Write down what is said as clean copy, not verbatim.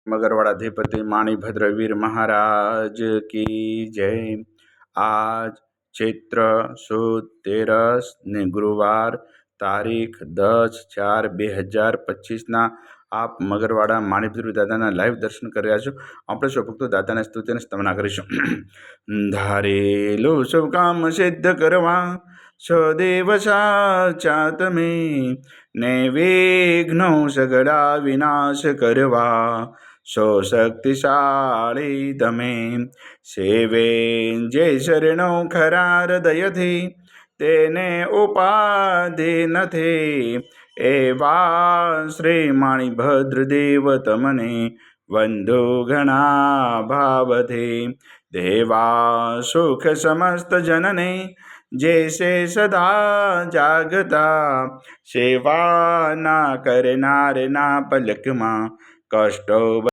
मगरवाड़ाधिपति माणिभद्रवीर महाराज की जय। आज चैत्र सुद 13 ने गुरुवार तारीख 10/4/2025 आप मगरवाड़ा माणिभद्र दादा लाइव दर्शन कर रहा छो। આપણે સૌ ભક્તો દાદાને સ્તુતિ અને સ્તવના કરીશું। ધારેલું સૌ કામ સિદ્ધ કરવા સદેવ સાચા તમે, ને વિઘ્નો સગળા વિનાશ કરવા સો શક્તિશાળી તમે। સેવે જે શરણો ખરા હૃદયથી તેને ઉપાધિ નથી, એવા શ્રી માણિભદ્ર દેવ તમને વંદુ ઘણા ભાવથી। દેવા સુખ સમસ્ત જનને जैसे सदा जागता, सेवा ना करनार ना पलक मां कष्टो